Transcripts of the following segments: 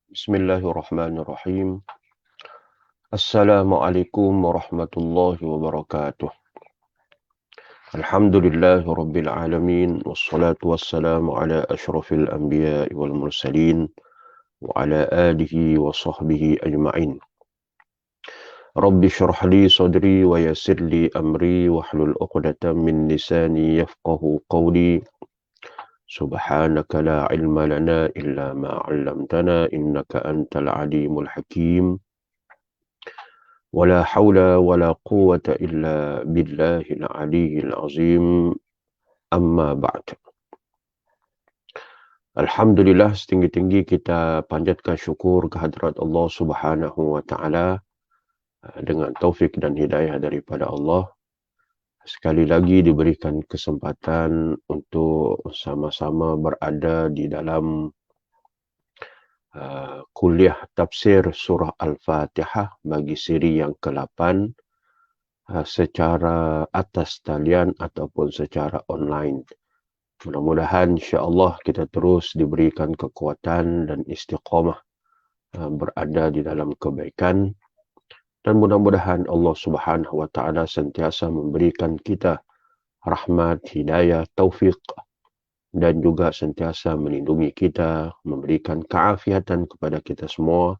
Bismillahirrahmanirrahim. Assalamualaikum warahmatullahi wabarakatuh. Alhamdulillahi rabbil alamin. Wassalatu wassalamu ala ashrafil anbiya'i wal mursalin. Wa ala alihi wa sahbihi ajma'in. Rabbi syrah li sadri wa yassir li amri wahlul 'uqdatam min lisani yafqahu qawli. Subhanaka la ilma lana illa ma 'allamtana innaka antal alimul hakim. ولا حول ولا قوة إلا بالله العلي العظيم أما بعد. Alhamdulillah, setinggi-tinggi kita panjatkan syukur kehadrat Allah Subhanahu wa Ta'ala dengan taufik dan hidayah daripada Allah. Sekali lagi diberikan kesempatan untuk sama-sama berada di dalam kuliah tafsir surah Al-Fatihah bagi siri yang ke-8 secara atas talian ataupun secara online. Mudah-mudahan insya-Allah kita terus diberikan kekuatan dan istiqamah berada di dalam kebaikan, dan mudah-mudahan Allah Subhanahu wa Ta'ala sentiasa memberikan kita rahmat, hidayah, taufik, dan juga sentiasa melindungi kita, memberikan keafiatan kepada kita semua,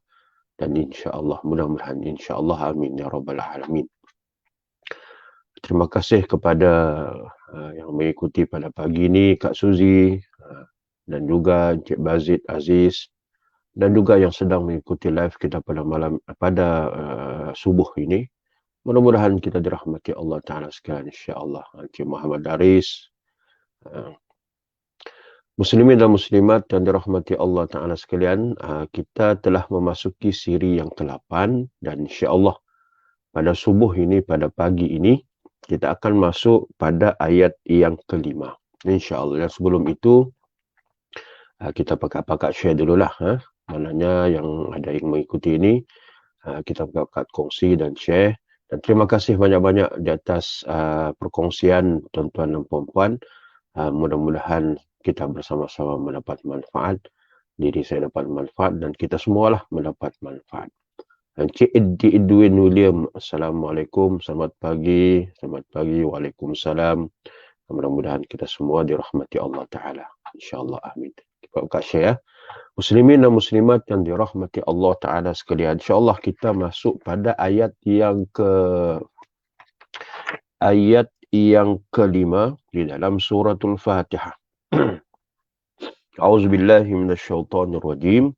dan insya-Allah, mudah-mudahan insya-Allah, amin ya rabbal alamin. Terima kasih kepada yang mengikuti pada pagi ini, Kak Suzy, dan juga Encik Bazid Aziz, dan juga yang sedang mengikuti live kita pada subuh ini. Mudah-mudahan kita dirahmati Allah Ta'ala sekalian, insya-Allah. Encik Muhammad Daris, muslimin dan muslimat yang dirahmati Allah Ta'ala sekalian, kita telah memasuki siri yang ke-8, dan insya-Allah pada subuh ini, pada pagi ini, kita akan masuk pada ayat yang ke-5. InsyaAllah. Dan sebelum itu, kita pakat share dululah. Maknanya yang ada yang mengikuti ini, kita pakat kongsi dan share. Dan terima kasih banyak-banyak di atas perkongsian tuan-tuan dan puan-puan. Mudah-mudahan kita bersama-sama mendapat manfaat. Diri saya dapat manfaat dan kita semualah mendapat manfaat. Encik Edwin William, Assalamualaikum, selamat pagi. Selamat pagi, Waalaikumsalam. Mudah-mudahan kita semua dirahmati Allah Ta'ala. InsyaAllah, amin. Kita buka share ya. Muslimin dan muslimat yang dirahmati Allah Ta'ala sekalian. InsyaAllah kita masuk pada ayat yang ke-5 di dalam suratul Fatihah. A'udzubillahi minasyaitonirrajim.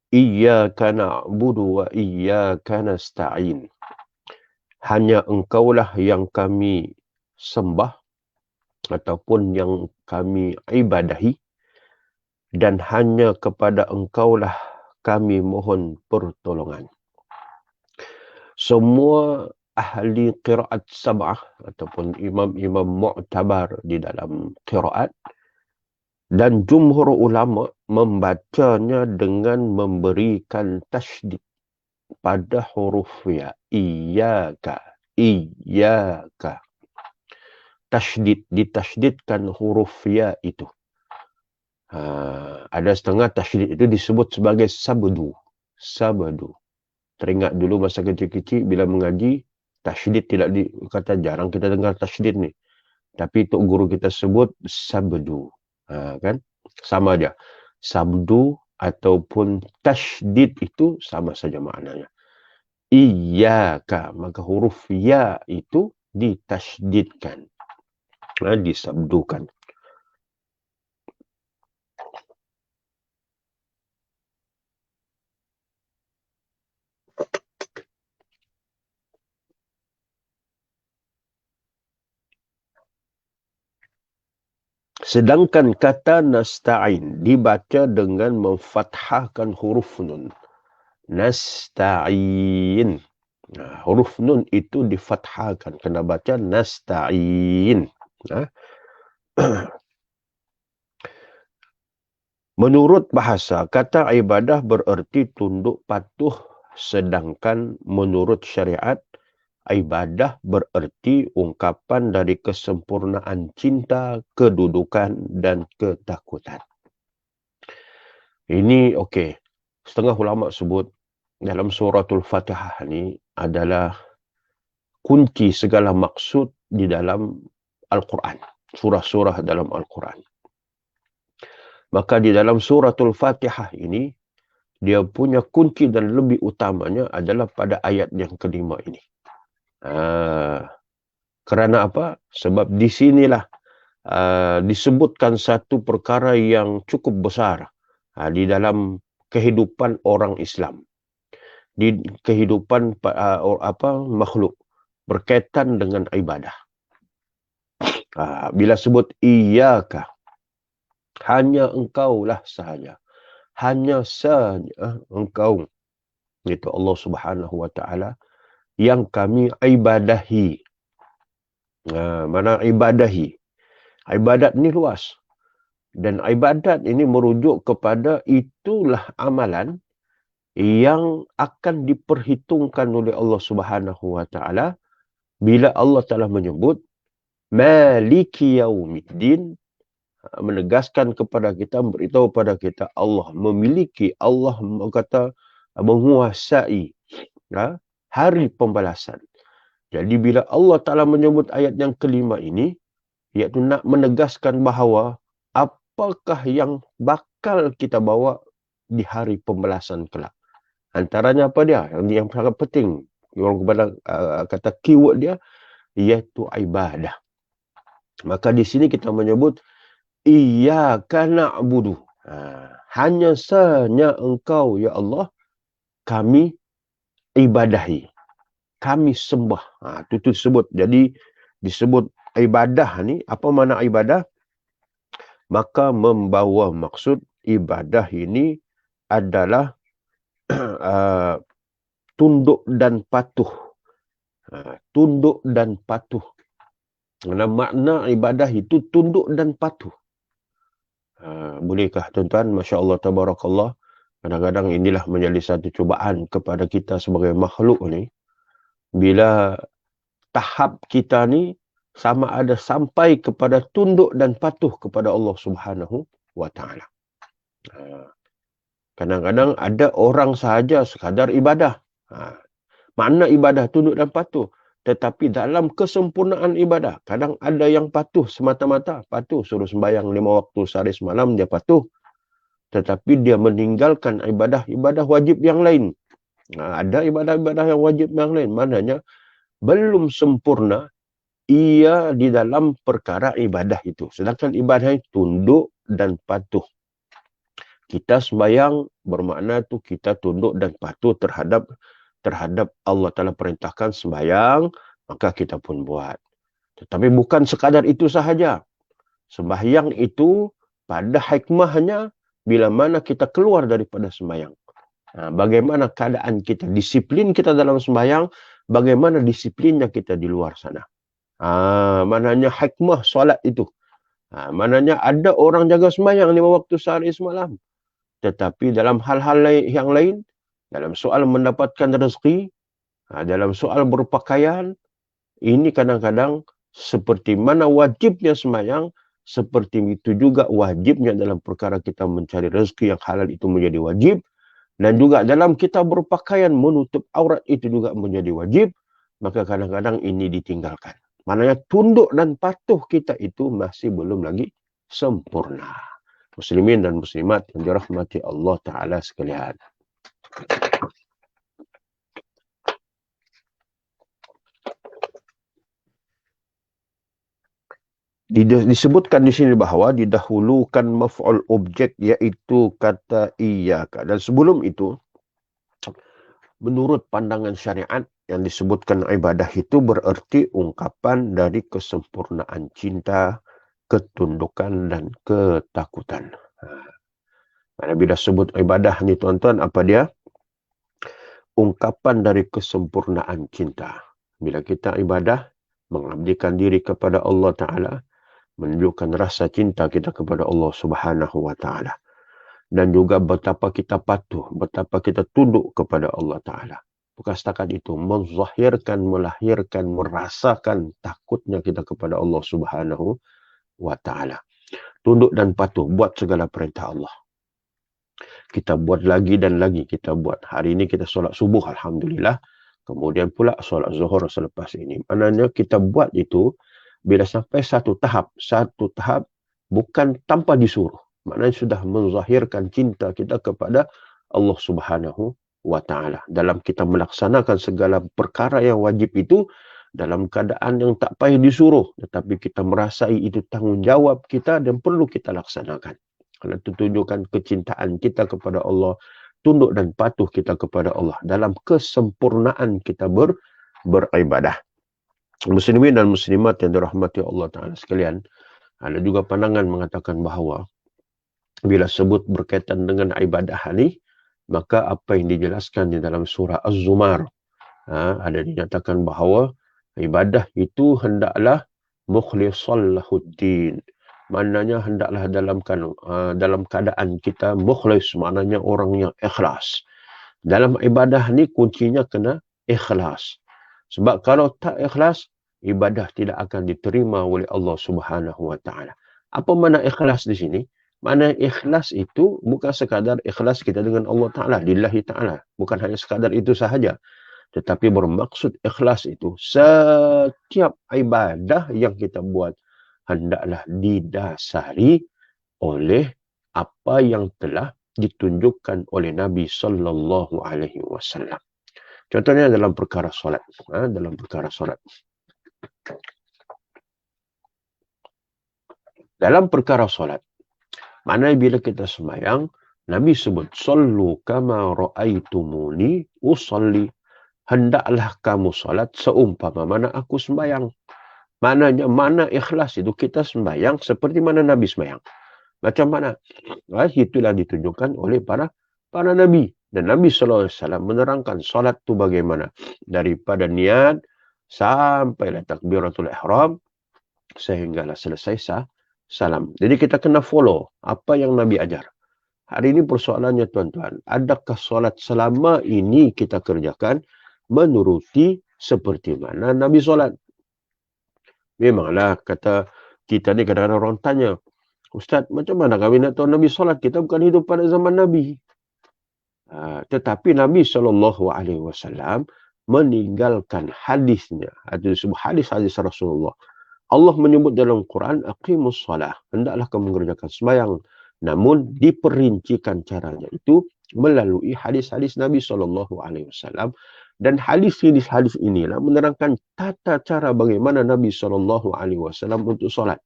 Iyyaka na'budu wa iyyaka nasta'in. Hanya engkaulah yang kami sembah ataupun yang kami ibadahi, dan hanya kepada engkaulah kami mohon pertolongan. Semua ahli qiraat sab'ah ataupun imam-imam mu'tabar di dalam qiraat dan jumhur ulama membacanya dengan memberikan tasydid pada huruf ya. Iyyaka, iyyaka. Tasydid, ditasydidkan huruf ya itu. Ada setengah tasydid itu disebut sebagai sabdu. Sabdu. Teringat dulu masa kecil-kecil bila mengaji, tasydid tidak kata jarang kita dengar tasydid ni. Tapi tok guru kita sebut sabdu. Kan? Sama aja. Sabdu ataupun tasydid itu sama saja maknanya. Iyyaka, maka huruf ya itu ditasydidkan. Disabdukan. Sedangkan kata nasta'in dibaca dengan memfathahkan huruf nun. Nasta'in. Huruf nun itu difathahkan. Kena baca nasta'in. Menurut bahasa, kata ibadah bererti tunduk patuh. Sedangkan menurut syariat, ibadah bererti ungkapan dari kesempurnaan cinta, kedudukan, dan ketakutan. Ini okey. setengah ulama sebut dalam suratul Fatihah ni adalah kunci segala maksud di dalam Al-Quran. Surah-surah dalam Al-Quran. Maka di dalam suratul Fatihah ini, dia punya kunci dan lebih utamanya adalah pada ayat yang kelima ini. Kerana apa? Sebab di sinilah disebutkan satu perkara yang cukup besar di dalam kehidupan orang Islam. Di kehidupan makhluk berkaitan dengan ibadah. Bila sebut iyyaka, hanya engkaulah sahaja. Hanya sahaja engkau, itu Allah Subhanahu wa taala, yang kami ibadahi. Mana ibadahi? Ibadat ni luas. Dan ibadat ini merujuk kepada itulah amalan yang akan diperhitungkan oleh Allah Subhanahu wa taala bila Allah Taala menyebut Maliki Yaumiddin, menegaskan kepada kita, beritahu kepada kita Allah memiliki, Allah kata menguasai hari pembalasan. Jadi bila Allah Taala menyebut ayat yang kelima ini, iaitu nak menegaskan bahawa apakah yang bakal kita bawa di hari pembalasan kelak. Antaranya apa dia? Yang sangat penting. Orang kepada kata keyword dia, iaitu ibadah. Maka di sini kita menyebut iyyaka na'budu. Hanya sahaja engkau, ya Allah, kami ibadahi. Kami sembah. Itu disebut. Jadi disebut ibadah ni. Apa makna ibadah? Maka membawa maksud ibadah ini adalah tunduk dan patuh. Tunduk dan patuh. Makna ibadah itu tunduk dan patuh. Bolehkah tuan-tuan? Masya Allah, tabarakallah. Kadang-kadang inilah menjadi satu cubaan kepada kita sebagai makhluk ni. Bila tahap kita ni sama ada sampai kepada tunduk dan patuh kepada Allah Subhanahu wa taala. Kadang-kadang ada orang sahaja sekadar ibadah. Makna ibadah tunduk dan patuh. Tetapi dalam kesempurnaan ibadah, kadang ada yang patuh semata-mata. Patuh, suruh sembahyang 5 waktu sehari semalam, dia patuh. Tetapi dia meninggalkan ibadah-ibadah wajib yang lain. Ada ibadah-ibadah yang wajib yang lain. Maknanya, belum sempurna ia di dalam perkara ibadah itu. Sedangkan ibadah itu tunduk dan patuh. Kita sembahyang bermakna tu kita tunduk dan patuh terhadap Allah Ta'ala perintahkan sembahyang, maka kita pun buat. Tetapi bukan sekadar itu sahaja. Sembahyang itu pada hikmahnya bila mana kita keluar daripada sembahyang. Bagaimana keadaan kita, disiplin kita dalam sembahyang, bagaimana disiplinnya kita di luar sana. Maknanya hikmah solat itu. Maknanya ada orang jaga sembahyang 5 waktu sehari semalam. Tetapi dalam hal-hal yang lain, dalam soal mendapatkan rezeki, dalam soal berpakaian, ini kadang-kadang seperti mana wajibnya sembahyang, seperti itu juga wajibnya dalam perkara kita mencari rezeki yang halal itu menjadi wajib. Dan juga dalam kita berpakaian menutup aurat itu juga menjadi wajib. Maka kadang-kadang ini ditinggalkan. Maknanya tunduk dan patuh kita itu masih belum lagi sempurna. Muslimin dan muslimat yang dirahmati Allah Ta'ala sekalian. Disebutkan di sini bahawa didahulukan maf'ul objek iaitu kata iyyaka. Dan sebelum itu, menurut pandangan syariat yang disebutkan ibadah itu bererti ungkapan dari kesempurnaan cinta, ketundukan dan ketakutan. Bila sebut ibadah ni tuan-tuan, apa dia? Ungkapan dari kesempurnaan cinta. Bila kita ibadah, mengabdikan diri kepada Allah Ta'ala, menunjukkan rasa cinta kita kepada Allah Subhanahu wa Ta'ala. Dan juga betapa kita patuh, betapa kita tunduk kepada Allah Ta'ala. Bukan setakat itu, menzahirkan, melahirkan, merasakan takutnya kita kepada Allah Subhanahu wa Ta'ala. Tunduk dan patuh, buat segala perintah Allah. Kita buat lagi dan lagi kita buat. Hari ini kita solat subuh, alhamdulillah. Kemudian pula solat zuhur selepas ini. Maknanya kita buat itu bila sampai satu tahap bukan tanpa disuruh. Maknanya sudah menzahirkan cinta kita kepada Allah Subhanahu wa taala. Dalam kita melaksanakan segala perkara yang wajib itu dalam keadaan yang tak payah disuruh, tetapi kita merasai itu tanggungjawab kita dan perlu kita laksanakan. Kalau itu tunjukkan kecintaan kita kepada Allah, tunduk dan patuh kita kepada Allah dalam kesempurnaan kita beribadah. Muslimin dan muslimat yang dirahmati Allah Ta'ala sekalian, ada juga pandangan mengatakan bahawa bila sebut berkaitan dengan ibadah ini, maka apa yang dijelaskan di dalam surah Az-Zumar, ada dinyatakan bahawa ibadah itu hendaklah mukhlishan lahuddin. Maknanya hendaklah dalam keadaan kita mukhlis, maknanya orang yang ikhlas. Dalam ibadah ni kuncinya kena ikhlas. Sebab kalau tak ikhlas, ibadah tidak akan diterima oleh Allah Subhanahu wa taala. Apa makna ikhlas di sini? Makna ikhlas itu bukan sekadar ikhlas kita dengan Allah Taala, lillahi taala. Bukan hanya sekadar itu sahaja. Tetapi bermaksud ikhlas itu setiap ibadah yang kita buat hendaklah didasari oleh apa yang telah ditunjukkan oleh Nabi sallallahu alaihi wasallam. Contohnya dalam perkara solat, dalam perkara solat. Dalam perkara solat, maknanya bila kita sembahyang, Nabi sebut sallu kama raaitumuni usalli. Hendaklah kamu solat seumpama mana aku sembahyang. Maknanya mana ikhlas itu kita sembahyang seperti mana Nabi sembahyang. Macam mana? Itulah ditunjukkan oleh para Nabi. Dan Nabi SAW menerangkan solat itu bagaimana. Daripada niat sampailah takbiratul ihram sehinggalah selesai salam. Jadi kita kena follow apa yang Nabi ajar. Hari ini persoalannya tuan-tuan, adakah solat selama ini kita kerjakan menuruti seperti mana Nabi solat? Memanglah kata kita ni kadang-kadang orang tanya, Ustaz, macam mana kami nak tahu Nabi solat? Kita bukan hidup pada zaman Nabi. Tetapi Nabi SAW meninggalkan hadisnya. Ada sebuah hadis Rasulullah. Allah menyebut dalam Quran, aqimus salah. Hendaklah kamu mengerjakan sembahyang. Namun diperincikan caranya itu melalui hadis-hadis Nabi SAW. Dan hadis-hadis inilah menerangkan tata cara bagaimana Nabi SAW untuk solat.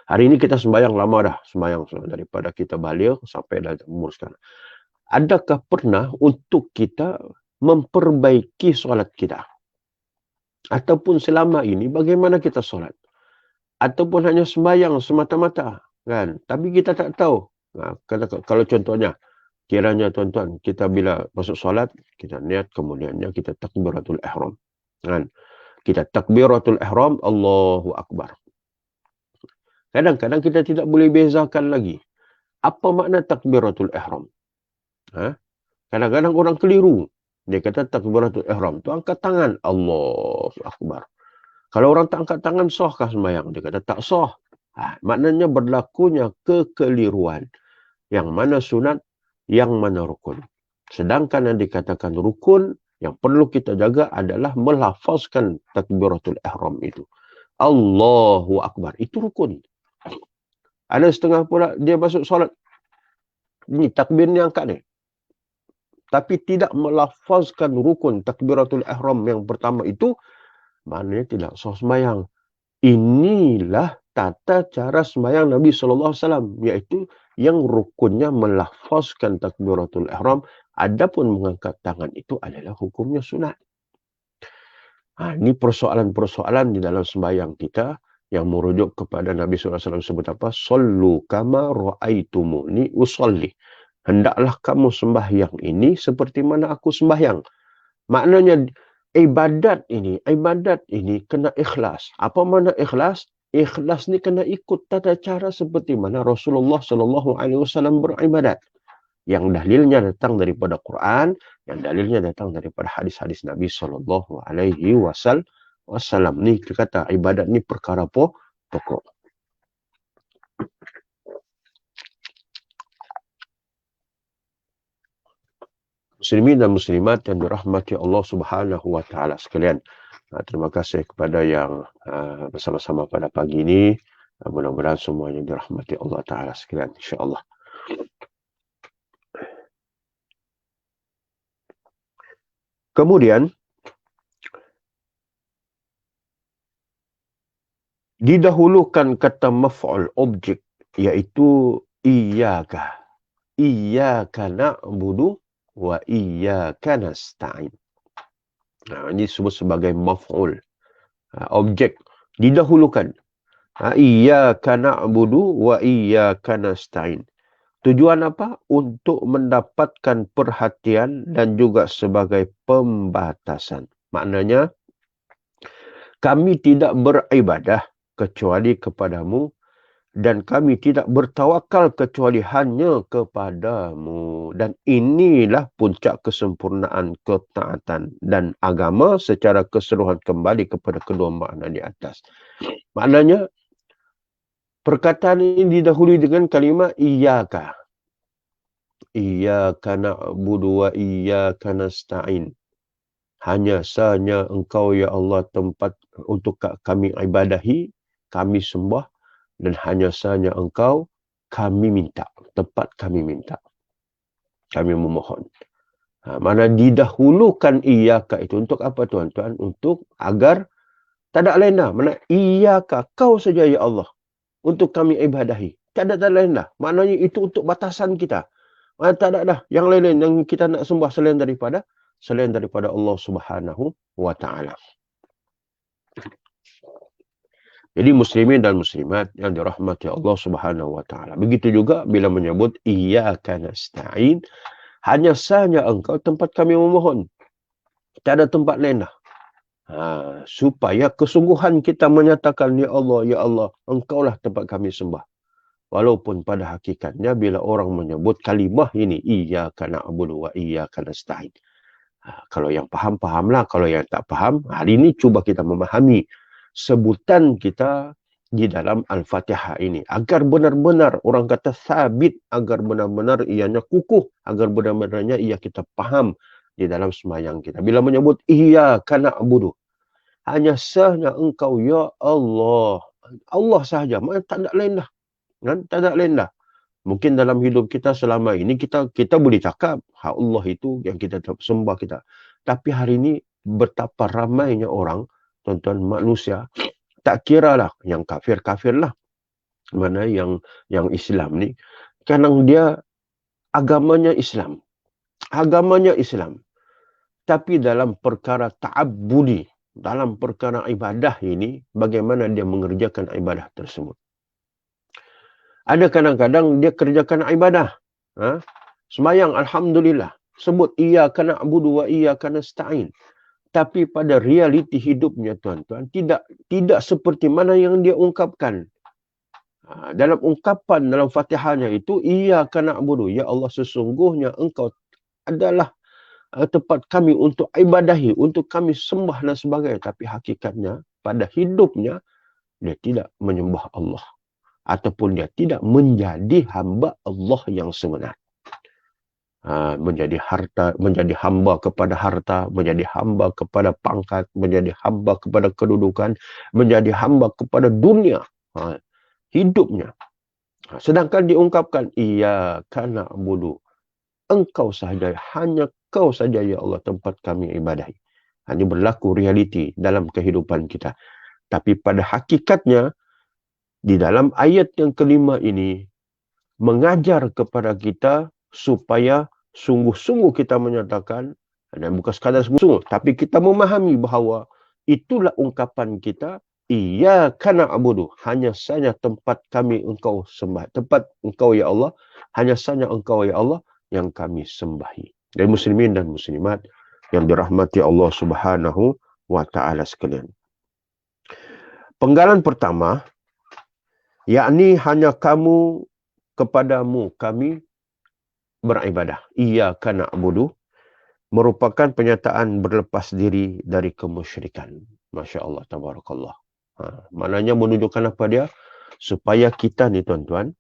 Hari ini kita sembahyang lama dah. Sembahyang daripada kita balik sampai dah umur sekarang. Adakah pernah untuk kita memperbaiki solat kita? Ataupun selama ini bagaimana kita solat? Ataupun hanya sembahyang semata-mata, kan? Tapi kita tak tahu. Kalau contohnya, kiranya tuan-tuan, kita bila masuk solat, kita niat, kemudiannya kita takbiratul ihram. Kan? Kita takbiratul ihram, Allahu Akbar. Kadang-kadang kita tidak boleh bezakan lagi. Apa makna takbiratul ihram? Kadang-kadang orang keliru. Dia kata takbiratul ihram tu angkat tangan, Allahu Akbar. Kalau orang tak angkat tangan, sahkah sembahyang? Dia kata tak sah. Maknanya berlakunya kekeliruan. Yang mana sunat, yang mana rukun. Sedangkan yang dikatakan rukun, yang perlu kita jaga adalah melafazkan takbiratul ihram itu. Allahu Akbar. Itu rukun. Ada setengah pula dia masuk solat. Ini takbir ni angkat ni. Tapi tidak melafazkan rukun takbiratul ihram yang pertama itu, maknanya tidak sah sembahyang. Inilah tata cara sembahyang Nabi SAW, iaitu yang rukunnya melafazkan takbiratul ihram, adapun mengangkat tangan itu adalah hukumnya sunat. Ini persoalan-persoalan di dalam sembahyang kita yang merujuk kepada Nabi SAW sebut apa? Sallu kama ra'aitumuni usalli. Hendaklah kamu sembahyang ini seperti mana aku sembahyang. Maknanya ibadat ini kena ikhlas. Apa makna ikhlas? Ikhlas ni kena ikut tata cara seperti mana Rasulullah SAW beribadat. Yang dalilnya datang daripada Quran, yang dalilnya datang daripada hadis-hadis Nabi SAW. Ni kata ibadat ni perkara pokok. Muslimin dan muslimat yang dirahmati Allah Subhanahu wa taala sekalian. Terima kasih kepada yang bersama-sama pada pagi ini. Mudah-mudahan semuanya dirahmati Allah taala sekalian, insya-Allah. Kemudian didahulukan kata maf'ul objek, iaitu iyyaka. Iyyaka na'budu wa iyyaka nasta'in. Ini disebut sebagai maf'ul. Objek didahulukan. Iyyaka na'budu wa iyyaka nasta'in. Tujuan apa? Untuk mendapatkan perhatian dan juga sebagai pembatasan. Maknanya, kami tidak beribadah kecuali kepadamu dan kami tidak bertawakal kecuali hanya kepadamu. Dan inilah puncak kesempurnaan ketaatan dan agama secara keseluruhan kembali kepada kedua makna di atas. Maknanya, perkataan ini didahului dengan kalimat iyyaka. Iyyaka na'budu wa iyyaka nasta'in. Hanya sahaja engkau ya Allah tempat untuk kami ibadahi, kami sembah, dan hanya sahaja engkau kami minta, tempat kami minta. Kami memohon. Mana didahulukan iyyaka itu untuk apa tuan-tuan? Untuk agar tak ada lain dah. Mana iyyaka, kau saja ya Allah untuk kami ibadahi. Tak ada lain dah. Maknanya itu untuk batasan kita. Tak ada dah yang lain-lain yang kita nak sembah selain daripada Allah Subhanahu wa taala. Jadi muslimin dan muslimat yang dirahmati Allah Subhanahu wa taala. Begitu juga bila menyebut iyyaka nasta'in, hanya sahaja engkau tempat kami memohon. Tak ada tempat lain dah. Supaya kesungguhan kita menyatakan ya Allah, engkaulah tempat kami sembah. Walaupun pada hakikatnya bila orang menyebut kalimah ini iyyaka na'budu wa iyyaka nasta'in. Kalau yang faham, fahamlah. Kalau yang tak faham, hari ini cuba kita memahami sebutan kita di dalam Al-Fatihah ini. Agar benar-benar orang kata sabit, agar benar-benar ianya kukuh, agar benar-benarnya ia kita faham di dalam sembahyang kita. Bila menyebut iyyaka na'budu, hanya sahaja engkau ya Allah. Allah sahaja, tak ada lain dah. Tak ada lain dah. Mungkin dalam hidup kita selama ini kita boleh cakap Allah itu yang kita sembah kita. Tapi hari ini betapa ramainya orang, tuan-tuan, manusia, tak kira lah yang kafir lah. Mana yang Islam ni, kadang dia agamanya Islam. Agamanya Islam. Tapi dalam perkara ta'abbudi, dalam perkara ibadah ini, bagaimana dia mengerjakan ibadah tersebut. Ada kadang-kadang dia kerjakan ibadah. Sembayang, alhamdulillah. Sebut iyyaka na'budu wa iyyaka nasta'in. Tapi pada realiti hidupnya, tuan-tuan, tidak seperti mana yang dia ungkapkan. Dalam ungkapan, dalam Fatihahnya itu, iyyaka na'budu. Ya Allah, sesungguhnya engkau adalah tempat kami untuk ibadahi, untuk kami sembah dan sebagainya. Tapi hakikatnya, pada hidupnya, dia tidak menyembah Allah. Ataupun dia tidak menjadi hamba Allah yang sebenar. Menjadi hamba kepada harta, menjadi hamba kepada pangkat, menjadi hamba kepada kedudukan, menjadi hamba kepada dunia. Hidupnya. Sedangkan diungkapkan, iyyaka na'budu. Engkau sahaja, hanya kau saja ya Allah tempat kami ibadahi. Ini berlaku realiti dalam kehidupan kita. Tapi pada hakikatnya, di dalam ayat yang kelima ini, mengajar kepada kita supaya sungguh-sungguh kita menyatakan, dan bukan sekadar sungguh-sungguh, tapi kita memahami bahawa itulah ungkapan kita, iyyaka na'budu, hanya saja tempat kami engkau sembah. Tempat engkau ya Allah, hanya saja engkau ya Allah yang kami sembahi. Dan muslimin dan muslimat yang dirahmati Allah Subhanahu wa ta'ala sekalian. Penggalan pertama, yakni hanya kamu, kepadamu kami beribadah. Iyyaka na'budu merupakan penyataan berlepas diri dari kemusyrikan. Masya Allah, tabarakallah. Maknanya menunjukkan apa dia? Supaya kita ni tuan-tuan,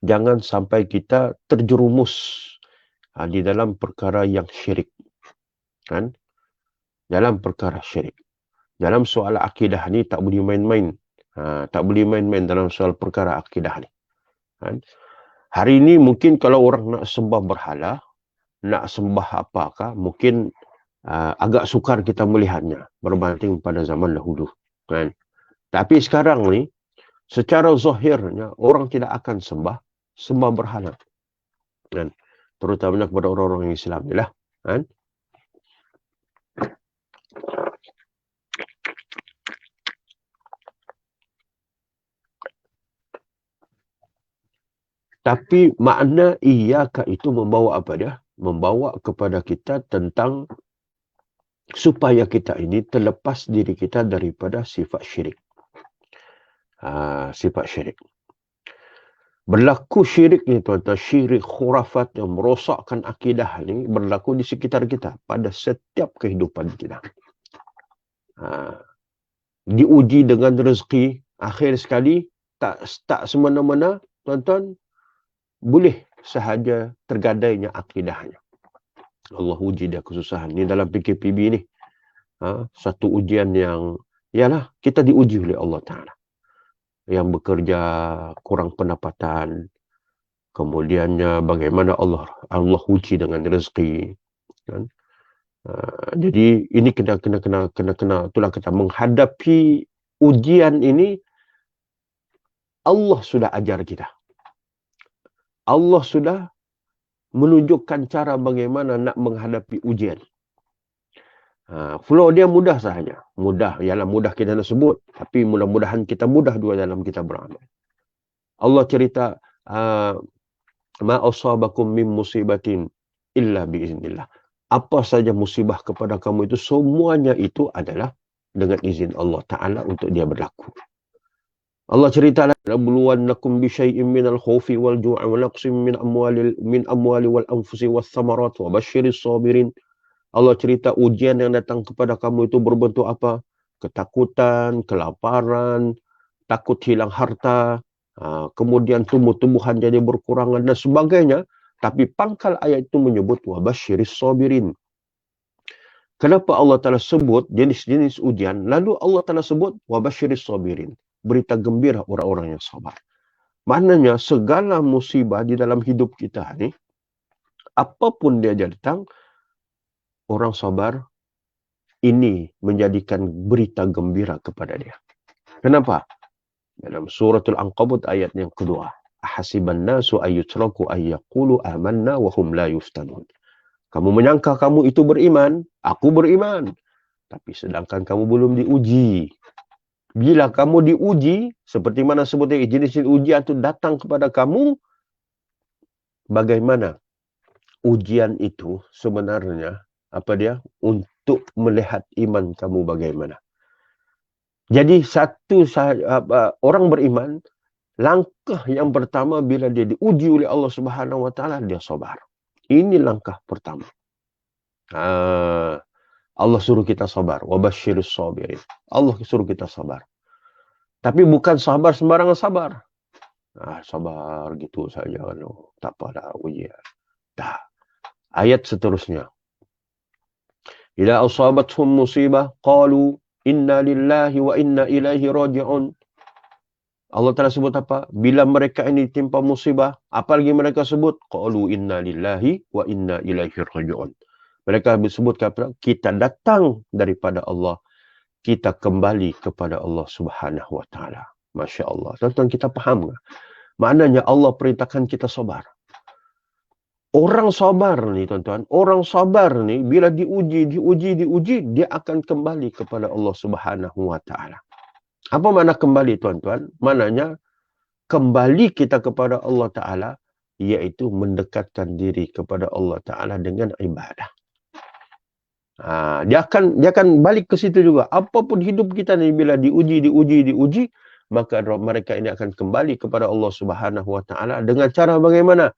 jangan sampai kita terjerumus di dalam perkara yang syirik. Kan? Dalam perkara syirik. Dalam soal akidah ni tak boleh main-main. Tak boleh main-main dalam soal perkara akidah ni. Kan? Hari ini mungkin kalau orang nak sembah berhala, nak sembah apakah, mungkin agak sukar kita melihatnya berbanding pada zaman dahulu. Kan? Tapi sekarang ni, secara zahirnya, orang tidak akan sembah berhala. Kan? Terutamanya kepada orang-orang Islam ni lah. Kan? Tapi makna iyaka itu membawa apa dia? Membawa kepada kita tentang supaya kita ini terlepas diri kita daripada sifat syirik. Sifat syirik. Berlaku syirik ni tuan-tuan, syirik khurafat yang merosakkan akidah ni berlaku di sekitar kita pada setiap kehidupan kita. Diuji dengan rezeki, akhir sekali tak semena-mena tuan-tuan boleh sahaja tergadainya akidahnya. Allah uji dia kesusahan. Ni dalam PKPB ni. Satu ujian yang, ialah kita diuji oleh Allah Ta'ala. Yang bekerja kurang pendapatan. Kemudiannya bagaimana Allah uji dengan rezeki. Kan? Jadi ini kena itulah kita menghadapi ujian ini. Allah sudah ajar kita. Allah sudah menunjukkan cara bagaimana nak menghadapi ujian. Flow dia mudah sahaja. Mudah, ialah mudah kita nak sebut. Tapi mudah-mudahan kita mudah juga dalam kita beramal. Allah cerita, ma asabakum min musibatin illa biiznillah. Apa saja musibah kepada kamu itu, semuanya itu adalah dengan izin Allah Ta'ala untuk dia berlaku. Allah cerita nabluwannakum bi syai'in minal khaufi wal ju'i wa naqsin min amwali wal anfusi was thamarat wa basyiris sabirin. Allah cerita ujian yang datang kepada kamu itu berbentuk apa? Ketakutan, kelaparan, takut hilang harta, kemudian tumbuh-tumbuhan jadi berkurangan dan sebagainya. Tapi pangkal ayat itu menyebut wa basyiris sabirin. Kenapa Allah Ta'ala sebut jenis-jenis ujian, lalu Allah Ta'ala sebut wa basyiris sabirin. Berita gembira orang-orang yang sabar. Maknanya segala musibah di dalam hidup kita ni, apapun dia datang, orang sabar ini menjadikan berita gembira kepada dia. Kenapa? Dalam suratul Ankabut ayat yang kedua. Ahasiban nasu ayyutraku ayyaqulu amanna wa hum la yuftanun. Kamu menyangka kamu itu beriman, aku beriman. Tapi sedangkan kamu belum diuji. Bila kamu diuji, seperti mana sebutnya jenis ujian itu datang kepada kamu, bagaimana ujian itu sebenarnya apa dia? Untuk melihat iman kamu bagaimana. Jadi orang beriman, langkah yang pertama bila dia diuji oleh Allah Subhanahu Wa Taala, dia sabar. Ini langkah pertama. Allah suruh kita sabar. Wabashirus sabirin. Allah suruh kita sabar. Tapi bukan sabar sembarangan sabar. Sabar gitu saja. Tak apa dah ujian. Tak. Ayat seterusnya. Ila asabathum musibah qalu inna lillahi wa inna ilaihi raji'un. Allah Ta'ala sebut apa? Bila mereka ini timpa musibah, apa lagi mereka sebut? Qalu inna lillahi wa inna ilaihi raji'un. Mereka sebut kita datang daripada Allah. Kita kembali kepada Allah Subhanahu Wa Ta'ala. Masya Allah. Tuan-tuan, kita faham tak? Maknanya Allah perintahkan kita sabar. Orang sabar ni tuan-tuan, orang sabar ni bila diuji, dia akan kembali kepada Allah Subhanahu Wa Ta'ala. Apa makna kembali tuan-tuan? Maknanya kembali kita kepada Allah Ta'ala, iaitu mendekatkan diri kepada Allah Ta'ala dengan ibadah. Dia akan balik ke situ juga. Apapun hidup kita ni bila diuji, maka mereka ini akan kembali kepada Allah Subhanahu Wa Ta'ala dengan cara bagaimana?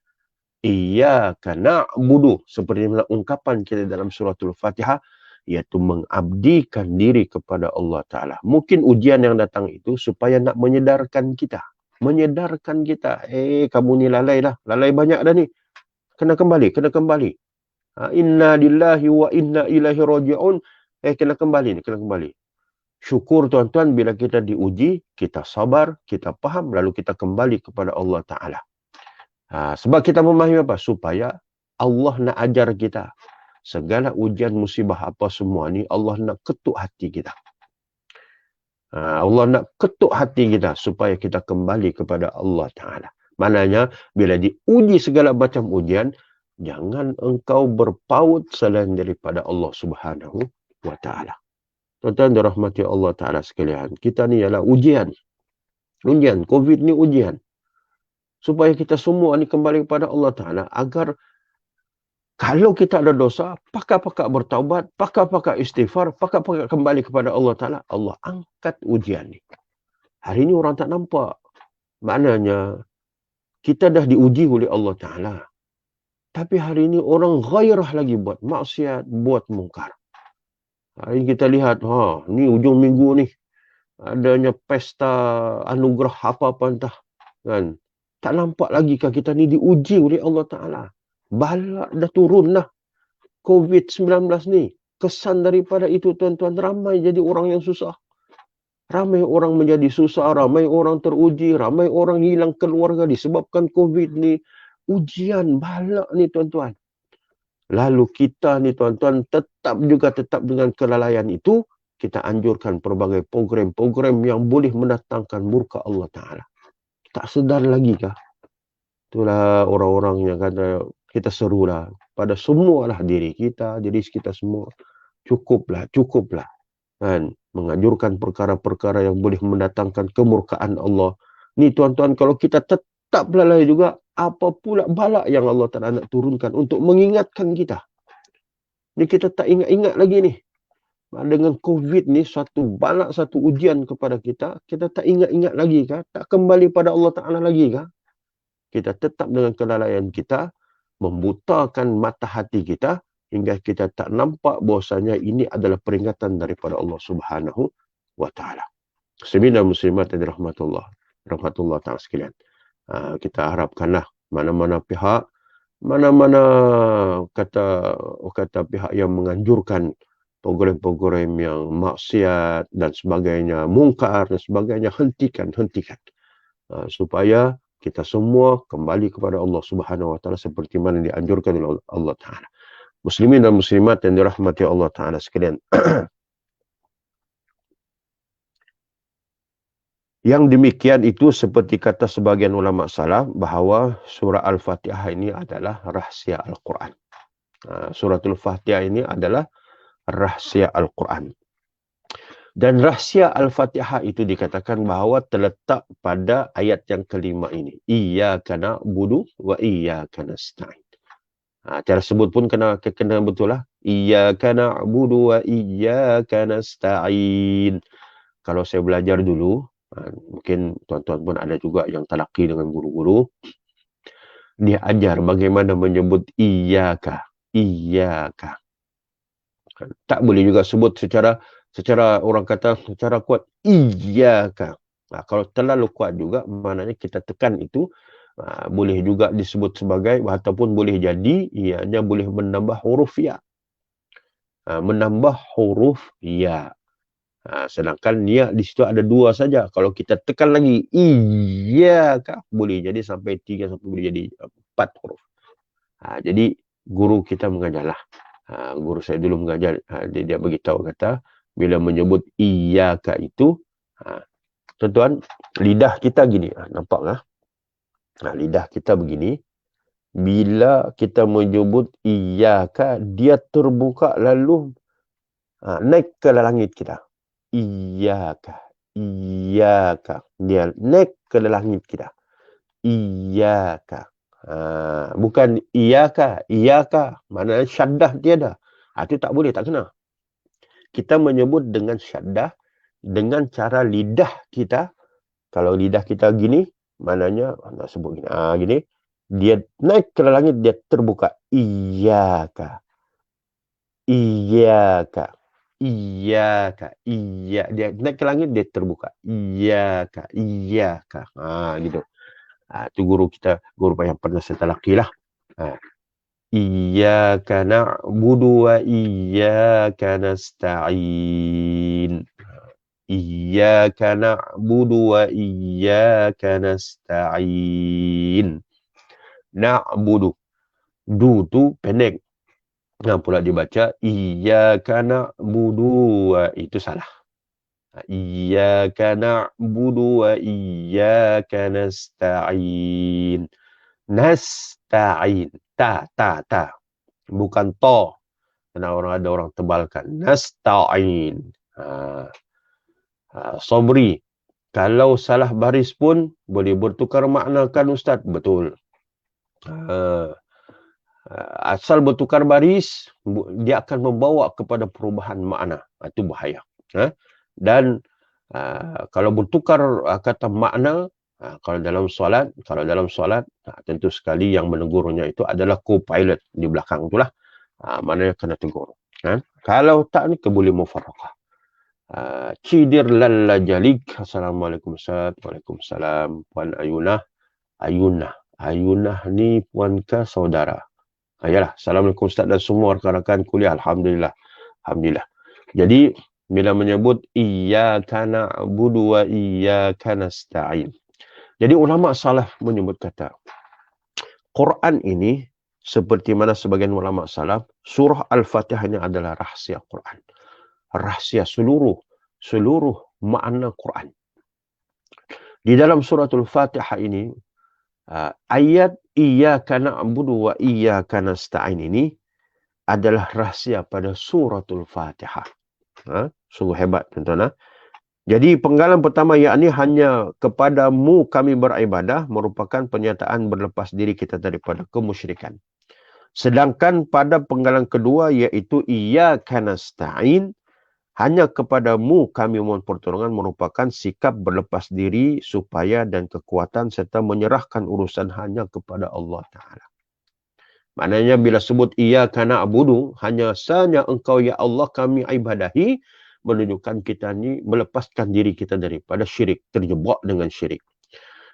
Iyyaka na'budu, seperti mana ungkapan kita dalam suratul Fatihah, iaitu mengabdikan diri kepada Allah Ta'ala. Mungkin ujian yang datang itu supaya nak menyedarkan kita. Kamu ni lalai dah. Lalai banyak dah ni. Kena kembali, kena kembali. Inna lillahi wa inna ilaihi raji'un. Kena kembali ni, kena kembali. Syukur tuan-tuan bila kita diuji, kita sabar, kita faham, lalu kita kembali kepada Allah Ta'ala. Sebab kita memahami apa? Supaya Allah nak ajar kita. Segala ujian musibah apa semua ni, Allah nak ketuk hati kita. Allah nak ketuk hati kita supaya kita kembali kepada Allah Ta'ala. Maknanya, bila diuji segala macam ujian, jangan engkau berpaut selain daripada Allah Subhanahu wa Ta'ala. Tuan-tuan dirahmati Allah Ta'ala sekalian, kita ni ialah ujian. Ujian, COVID ni ujian. Supaya kita semua ni kembali kepada Allah Ta'ala, agar kalau kita ada dosa, pakak-pakak bertaubat, pakak-pakak istighfar, pakak-pakak kembali kepada Allah Ta'ala, Allah angkat ujian ni. Hari ni orang tak nampak. Maknanya, kita dah diuji oleh Allah Ta'ala. Tapi hari ni orang gairah lagi buat maksiat, buat mungkar. Hari ni kita lihat, ni ujung minggu ni, adanya pesta anugerah apa-apa entah. Kan? Tak nampak lagi kan kita ni diuji oleh Allah Ta'ala. Balak dah turun lah. COVID-19 ni. Kesan daripada itu tuan-tuan, ramai jadi orang yang susah. Ramai orang menjadi susah, ramai orang teruji, ramai orang hilang keluarga disebabkan COVID ni. Ujian balak ni tuan-tuan. Lalu kita ni tuan-tuan tetap dengan kelalaian itu, kita anjurkan pelbagai program-program yang boleh mendatangkan murka Allah Ta'ala. Tak sedar lagi kah? Itulah orang-orang yang kata, kita serulah pada semualah diri kita semua. Cukuplah. Kan? Menganjurkan perkara-perkara yang boleh mendatangkan kemurkaan Allah. Ni tuan-tuan, kalau kita tetap lalai juga, apa pula balak yang Allah Ta'ala nak turunkan untuk mengingatkan kita. Ni kita tak ingat-ingat lagi ni. Dengan COVID ni, satu balak, satu ujian kepada kita, kita tak ingat-ingat lagi kah? Tak kembali pada Allah Ta'ala lagi kah? Kita tetap dengan kelalaian kita, membutakan mata hati kita, hingga kita tak nampak bahawasanya ini adalah peringatan daripada Allah Subhanahu wa Ta'ala. Muslimin dan muslimat yang rahmatullah ta'ala sekalian. Kita harapkanlah mana-mana pihak, mana-mana kata pihak yang menganjurkan program-program yang maksiat dan sebagainya, mungkar dan sebagainya, hentikan. Supaya kita semua kembali kepada Allah Subhanahu wa Ta'ala seperti mana dianjurkan oleh Allah Ta'ala. Muslimin dan muslimat yang dirahmati Allah Ta'ala sekalian. Yang demikian itu seperti kata sebagian ulama salaf, bahawa surah Al-Fatihah ini adalah rahsia Al-Quran. Suratul Fatihah ini adalah rahsia Al-Quran. Dan rahsia Al-Fatihah itu dikatakan bahawa terletak pada ayat yang kelima ini. Iyyaka na'budu wa iyyaka nasta'in. Cara sebut pun kena betul lah. Iyyaka na'budu wa iyyaka nasta'in. Kalau saya belajar dulu, mungkin tuan-tuan pun ada juga yang talaki dengan guru-guru. Dia ajar bagaimana menyebut iyyaka. Tak boleh juga sebut secara orang kata secara kuat iyyaka. Kalau terlalu kuat juga, maknanya kita tekan itu, boleh juga disebut sebagai, ataupun boleh jadi ianya boleh menambah huruf ya. Menambah huruf ya. Sedangkan ya di situ ada dua saja. Kalau kita tekan lagi iyyaka, boleh jadi sampai 3, sampai boleh jadi 4 huruf. Jadi guru kita mengajarlah. Guru saya dulu mengajar, dia beritahu kata, bila menyebut iyyaka itu, tuan-tuan, lidah kita gini, nampak lah? Lidah kita begini. Bila kita menyebut iyyaka, dia terbuka lalu naik ke langit kita. Iyyaka. Dia naik ke langit kita. Iyyaka. Bukan iyyaka. Maknanya syaddah tiada. Itu tak boleh, tak kena. Kita menyebut dengan syaddah, dengan cara lidah kita. Kalau lidah kita gini, maknanya, nak sebut gini, gini, dia naik ke langit, dia terbuka. Iyyaka. Dia naik ke langit, dia terbuka. Iyyaka. Gitu. Itu guru kita, guru yang pernah saya talaki lah. Iyyaka na'budu wa iyyaka nasta'in. Iyyaka na'budu wa iyyaka nasta'in. Na'budu. Du tu pendek. Nah, pula dibaca iyyaka na'budu wa, itu salah. Iyyaka na'budu wa iyyaka nasta'in. Nasta'in. Ta. Bukan to. Karena ada orang tebalkan. Nasta'in. Sobri. Kalau salah baris pun boleh bertukar makna kan Ustaz? Betul. Asal bertukar baris, dia akan membawa kepada perubahan makna. Itu bahaya. Dan kalau bertukar kata makna, kalau dalam solat, tentu sekali yang menegurnya itu adalah co-pilot di belakang itulah. Maknanya kena tegur. Kalau tak ni, boleh mufarraqah. Cidir lalla jalik. Assalamualaikum Ustaz. Waalaikumsalam. Puan Ayunah. Ayunah ni puan ke saudara? Yalah. Assalamualaikum Ustaz dan semua rakan-rakan kuliah. Alhamdulillah. Jadi, bila menyebut iyyaka na'budu wa iyyaka nasta'in. Jadi, ulama salaf menyebut kata, Quran ini, seperti mana sebagian ulama salaf, surah Al-Fatihah adalah rahsia Quran. Rahsia seluruh makna Quran. Di dalam suratul Fatihah ini, ayat iyyaka na'budu wa iyyaka nasta'in ini adalah rahsia pada suratul Fatihah. Sungguh hebat tuan-tuan. Jadi penggalan pertama, yakni hanya kepadamu kami beribadah, merupakan pernyataan berlepas diri kita daripada kemusyrikan. Sedangkan pada penggalan kedua, iaitu iyyaka nasta'in, hanya kepadamu kami mohon pertolongan, merupakan sikap berlepas diri, supaya dan kekuatan serta menyerahkan urusan hanya kepada Allah Ta'ala. Maknanya bila sebut iyyaka na'budu, hanya sanya engkau ya Allah kami ibadahi, menunjukkan kita ni melepaskan diri kita daripada syirik, terjebak dengan syirik.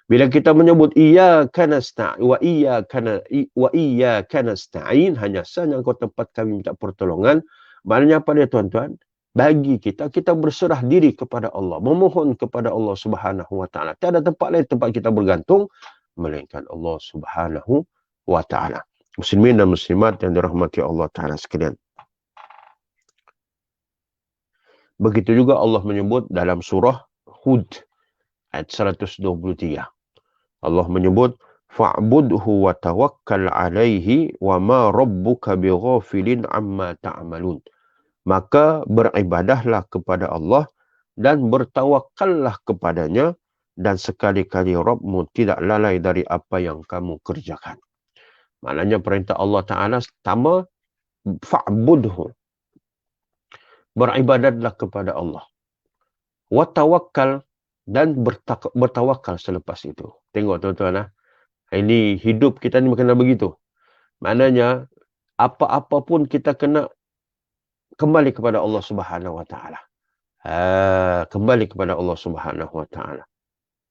Bila kita menyebut iyyaka nasta'in wa iyyaka nasta'in, hanya sanya engkau tempat kami minta pertolongan. Maknanya apa dia tuan-tuan? Bagi kita berserah diri kepada Allah, memohon kepada Allah Subhanahu wa Ta'ala. Tiada tempat lain tempat kita bergantung melainkan Allah Subhanahu wa Ta'ala. Muslimin dan muslimat yang dirahmati Allah Ta'ala sekalian. Begitu juga Allah menyebut dalam surah Hud ayat 123. Allah menyebut fa'budhu wa tawakkal alaihi wa ma rabbuka bighafilin amma ta'malun. Maka beribadahlah kepada Allah dan bertawakallah kepadanya, dan sekali-kali Rabbmu tidak lalai dari apa yang kamu kerjakan. Maknanya perintah Allah Ta'ala pertama, fa'budhu. Beribadatlah kepada Allah. Wa tawakkal, dan bertawakal selepas itu. Tengok tuan-tuan. Ini hidup kita ni kena begitu. Maknanya, apa-apa pun kita kena kembali kepada Allah Subhanahu wa Ta'ala. Kembali kepada Allah Subhanahu wa Ta'ala.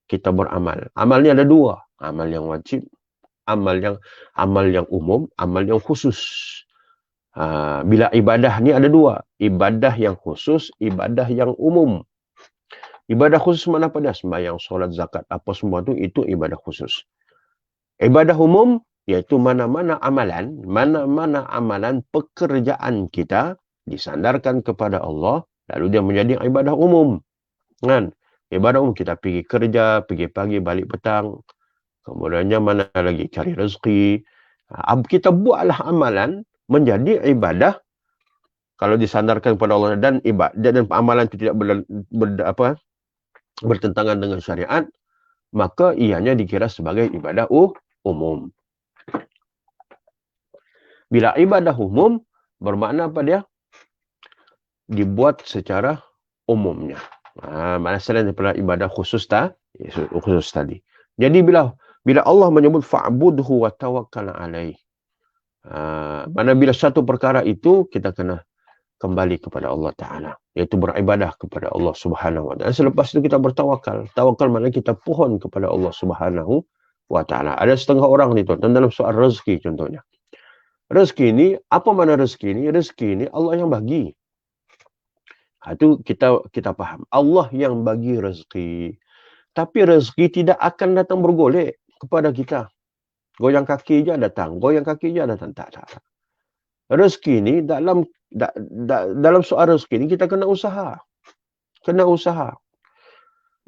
Kita beramal. Amalnya ada dua. Amal yang wajib, amal yang umum, amal yang khusus. Bila ibadah ni ada dua. Ibadah yang khusus, ibadah yang umum. Ibadah khusus mana pada? Sembahyang, solat, zakat, apa semua tu, itu ibadah khusus. Ibadah umum, iaitu mana-mana amalan pekerjaan kita disandarkan kepada Allah, lalu dia menjadi ibadah umum. Kan? Ibadah umum kita pergi kerja, pergi pagi, balik petang. Kemudiannya mana lagi? Cari rezeki. Kita buatlah amalan menjadi ibadah kalau disandarkan kepada Allah, dan ibadah dan amalan itu tidak bertentangan dengan syariat, maka ianya dikira sebagai ibadah umum. Bila ibadah umum, bermakna apa dia? Dibuat secara umumnya. Maknanya selain daripada ibadah khusus tadi. Jadi bila Allah menyebut fa'budhu wa tawakkal alaih, mana bila satu perkara itu kita kena kembali kepada Allah Ta'ala, iaitu beribadah kepada Allah Subhanahu wa Ta'ala. Selepas itu kita bertawakal. Tawakal maknanya kita pohon kepada Allah Subhanahu wa Ta'ala. Ada setengah orang ni tuan, dalam soal rezeki contohnya. Rezeki ini, apa mana rezeki ini? Rezeki ini Allah yang bagi. Itu kita faham. Allah yang bagi rezeki. Tapi rezeki tidak akan datang bergolek kepada kita. Goyang kaki je datang. Goyang kaki je datang. Tak. Rezeki ini, dalam soal rezeki ini, kita kena usaha. Kena usaha.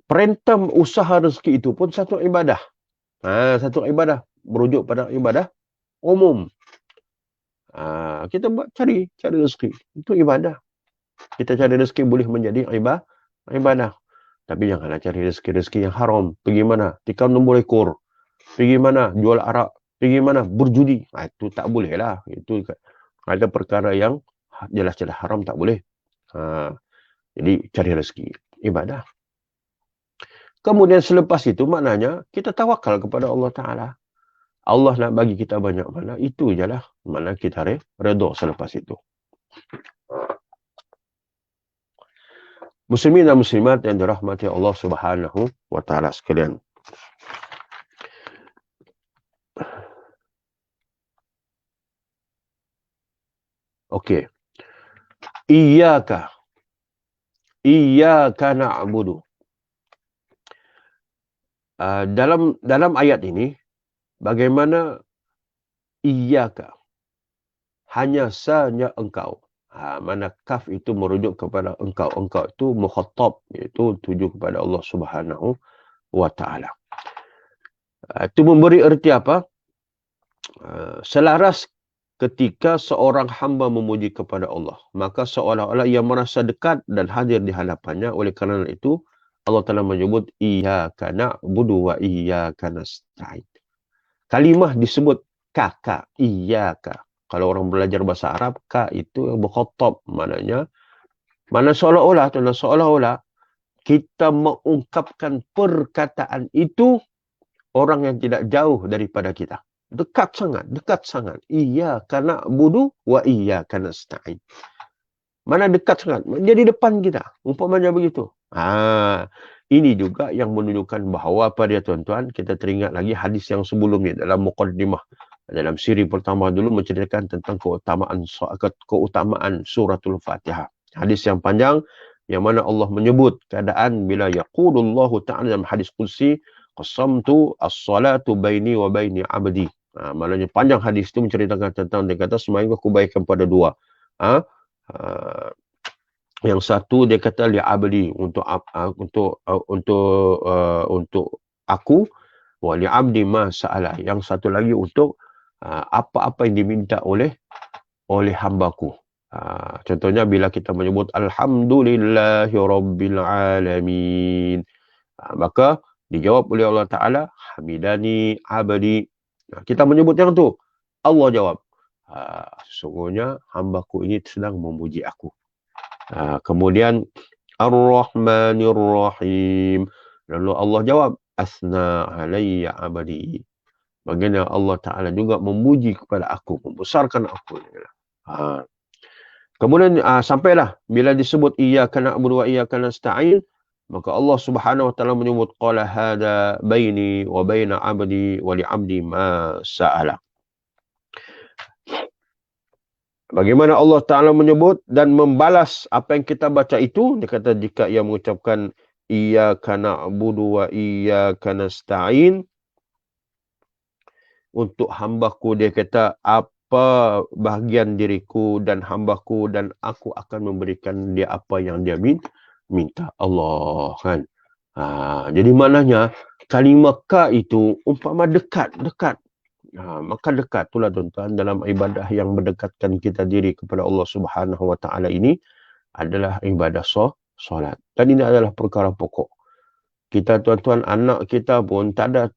Perintah usaha rezeki itu pun satu ibadah. Satu ibadah. Merujuk pada ibadah umum. Kita cari rezeki. Itu ibadah. Kita cari rezeki boleh menjadi ibadah. Tapi janganlah cari rezeki yang haram. Pergi mana? Tikam nombor ekor. Pergi mana? Jual arak. Pergi mana? Berjudi. Itu tak boleh lah. Itu ada perkara yang jelas-jelas haram, tak boleh. Jadi cari rezeki. Ibadah. Kemudian selepas itu maknanya kita tawakal kepada Allah Ta'ala. Allah nak bagi kita banyak mana, itu je lah. Mana kita redha selepas itu. Muslimin dan muslimat yang dirahmati Allah Subhanahu wa Ta'ala sekalian. Okey. Iyyaka na'budu. Dalam ayat ini, bagaimana iyyaka, hanya sahaja engkau. Mana kaf itu merujuk kepada engkau. Engkau itu mukhatab, iaitu tuju kepada Allah Subhanahu wa Ta'ala. Itu memberi erti apa? Selaras ketika seorang hamba memuji kepada Allah, maka seolah-olah ia merasa dekat dan hadir di hadapannya. Oleh kerana itu, Allah Ta'ala menyebut iyyaka na'budu wa iyyaka nasta'in. Kalimah disebut ka, iyyaka. Kalau orang belajar bahasa Arab, ka itu yang mukhatab, mana seolah-olah kita mengungkapkan perkataan itu orang yang tidak jauh daripada kita. Dekat sangat. Iyyaka na'budu wa iyyaka nasta'in. Mana dekat sangat? Dia di depan kita. Umpamanya begitu. Ini juga yang menunjukkan bahawa pada tuan-tuan, kita teringat lagi hadis yang sebelumnya dalam muqaddimah. Dalam siri pertama dulu menceritakan tentang keutamaan suratul Fatihah. Hadis yang panjang yang mana Allah menyebut keadaan bila yaqulullahu ta'ala dalam hadis qudsi, qasamtu as-salatu baini wa baini 'abdi. Maknanya panjang hadis itu menceritakan tentang dia kata sembahyang aku baikkan pada dua. Yang satu dia kata li 'abdi untuk aku, wa li 'abdi ma sa'ala. Yang satu lagi untuk apa-apa yang diminta oleh hambaku. Contohnya bila kita menyebut alhamdulillahi rabbil alamin, maka dijawab oleh Allah Ta'ala, hamidani abadi. Kita menyebut yang tu, Allah jawab, sesungguhnya hambaku ini sedang memuji aku. Kemudian ar-rahmanir rahim, lalu Allah jawab, asna alayya abadi. Bagaimana Allah Ta'ala juga memuji kepada aku, membesarkan aku. Kemudian sampailah bila disebut iyyaka na'budu wa iyyaka nasta'in, maka Allah Subhanahu wa Ta'ala menyebut qala hadza baini wa baina 'abdi wa li 'abdi ma sa'ala. Bagaimana Allah Ta'ala menyebut dan membalas apa yang kita baca itu? Dia kata jika ia mengucapkan iyyaka na'budu wa iyyaka nasta'in, untuk hambaku, dia kata apa bahagian diriku dan hambaku dan aku akan memberikan dia apa yang dia minta. Allah kan. Jadi maknanya kalimah ka itu umpama dekat. Maka dekat itulah tuan-tuan dalam ibadah yang mendekatkan kita diri kepada Allah Subhanahu wa Ta'ala ini adalah ibadah solat. Dan ini adalah perkara pokok. Kita tuan-tuan, anak kita pun tak ada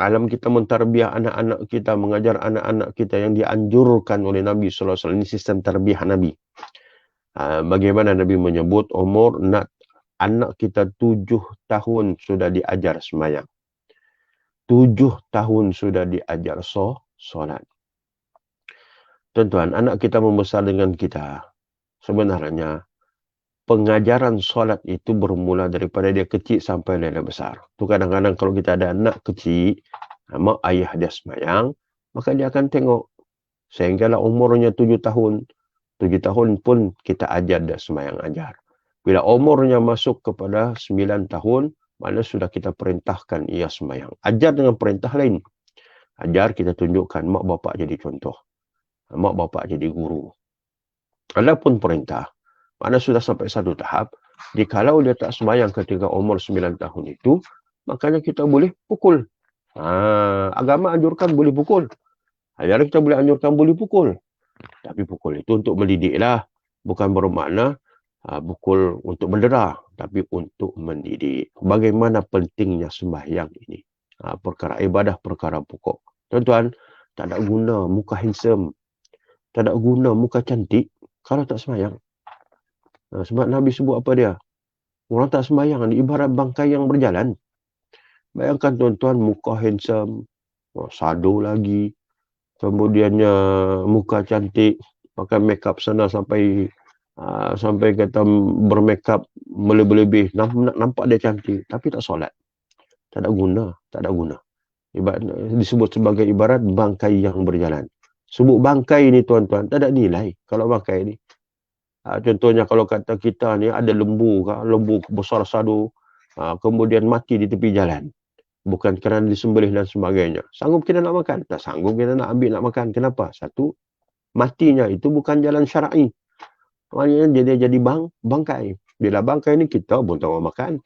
alam kita mentarbiah anak-anak kita, mengajar anak-anak kita yang dianjurkan oleh Nabi SAW. Ini sistem tarbiah Nabi. Bagaimana Nabi menyebut umur anak kita 7 tahun sudah diajar sembahyang. 7 tahun sudah diajar solat. Tuan-tuan, anak kita membesar dengan kita. Sebenarnya, pengajaran solat itu bermula daripada dia kecil sampai dia besar. Tu kadang-kadang kalau kita ada anak kecil, mak ayah dia sembahyang, maka dia akan tengok. Sehinggalah umurnya 7 tahun. 7 tahun pun kita ajar dia sembahyang ajar. Bila umurnya masuk kepada 9 tahun, mana sudah kita perintahkan ia sembahyang. Ajar dengan perintah lain. Ajar kita tunjukkan mak bapak jadi contoh. Mak bapak jadi guru. Adapun perintah, mana sudah sampai satu tahap, jikalau dia tak sembahyang ketika umur 9 tahun itu, makanya kita boleh pukul. Agama anjurkan boleh pukul. Ajaran kita boleh anjurkan boleh pukul. Tapi pukul itu untuk mendidiklah. Bukan bermakna pukul untuk mendera. Tapi untuk mendidik. Bagaimana pentingnya sembahyang ini. Perkara ibadah, perkara pokok. Tuan-tuan, tak ada guna muka handsome. Tak ada guna muka cantik kalau tak sembahyang. Sebab Nabi sebut apa dia? Orang tak sembahyang ni ibarat bangkai yang berjalan. Bayangkan tuan-tuan muka handsome. Sado lagi. Kemudiannya muka cantik, pakai makeup sana sampai kata bermakeup melebih-lebih, nampak dia cantik, tapi tak solat. Tak ada guna, tak ada guna. Disebut sebagai ibarat bangkai yang berjalan. Sebut bangkai ni tuan-tuan, tak ada nilai kalau bangkai ni. Contohnya kalau kata kita ni ada lembu besar sadu, kemudian mati di tepi jalan. Bukan kerana disembelih dan sebagainya. Sanggup kita nak makan? Tak sanggup kita nak ambil nak makan. Kenapa? Satu, matinya itu bukan jalan syar'i. Maknanya dia jadi bangkai. Bila bangkai ni kita pun tak mau makan.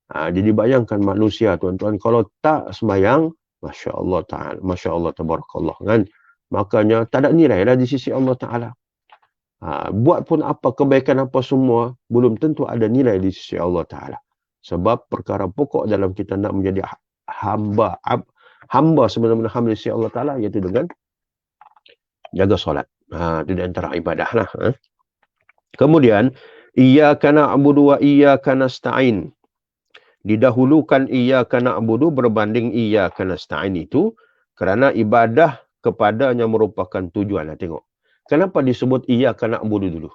Jadi bayangkan manusia tuan-tuan. Kalau tak sembahyang, Masya Allah Ta'ala. Masya Allah Tabarakallah. Kan? Makanya tak ada nilai lah di sisi Allah Ta'ala. Buat pun apa, kebaikan apa semua, belum tentu ada nilai di sisi Allah Ta'ala. Sebab perkara pokok dalam kita nak menjadi hamba sebenarnya hamba sisi Allah Ta'ala, iaitu dengan jaga solat. Itu di antara ibadah lah. Kemudian, iyyaka na'budu wa iyyaka nasta'in. Didahulukan iyyaka na'budu berbanding iyyaka nasta'in itu, kerana ibadah kepadanya merupakan tujuan. Tengok. Kenapa disebut iyyaka na'budu dulu?